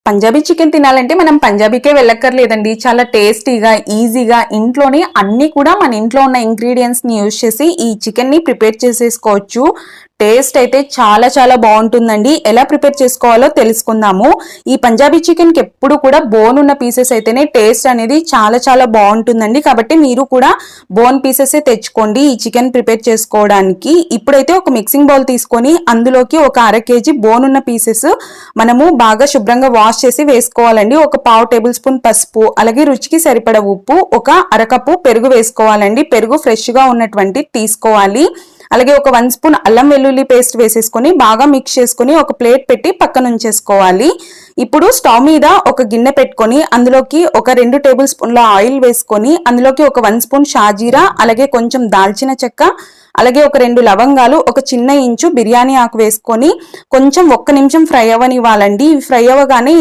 Punjabi chicken తినాలంటే మనం పంజాబీకే వెళ్ళక్కర్లేదండి. చాలా టేస్టీగా, ఈజీగా ఇంట్లోనే అన్నీ కూడా మన ఇంట్లో ఉన్న ఇంగ్రీడియంట్స్‌ని యూజ్ చేసి ఈ చికెన్‌ని ప్రిపేర్ చేసేసుకోవచ్చు. టేస్ట్ అయితే చాలా చాలా బావుంటుందండి. ఎలా ప్రిపేర్ చేసుకోవాలో తెలుసుకుందాము. ఈ పంజాబీ చికెన్‌కి ఎప్పుడు కూడా బోన్ ఉన్న పీసెస్ అయితేనే టేస్ట్ అనేది చాలా చాలా బావుంటుందండి. కాబట్టి మీరు కూడా బోన్ పీసెసే తెచ్చుకోండి ఈ చికెన్ ప్రిపేర్ చేసుకోవడానికి. ఇప్పుడైతే ఒక మిక్సింగ్ బౌల్ తీసుకొని అందులోకి ఒక అర కేజీ బోన్ ఉన్న పీసెస్ మనము బాగా శుభ్రంగా వాష్ చేసి వేసుకోవాలండి. ఒక పావు టేబుల్ స్పూన్ పసుపు, అలాగే రుచికి సరిపడ ఉప్పు, ఒక అరకప్పు పెరుగు వేసుకోవాలండి. పెరుగు ఫ్రెష్‌గా ఉన్నటువంటి తీసుకోవాలి. అలాగే ఒక 1 స్పూన్ అల్లం వెల్లుల్లి పేస్ట్ వేసేసుకొని బాగా మిక్స్ చేసుకొని ఒక ప్లేట్ పెట్టి పక్కన ఉంచేసుకోవాలి. ఇప్పుడు స్టవ్ మీద ఒక గిన్నె పెట్టుకొని అందులోకి ఒక 2 టేబుల్ స్పూన్ల ఆయిల్ వేసుకొని అందులోకి ఒక 1 స్పూన్ షాజీరా, అలాగే కొంచెం దాల్చిన చెక్క, అలాగే ఒక 2 లవంగాలు, ఒక చిన్న ఇంచు బిర్యానీ ఆకు వేసుకొని కొంచెం ఒక్క నిమిషం ఫ్రై అవ్వనివ్వాలండి. ఇవి ఫ్రై అవ్వగానే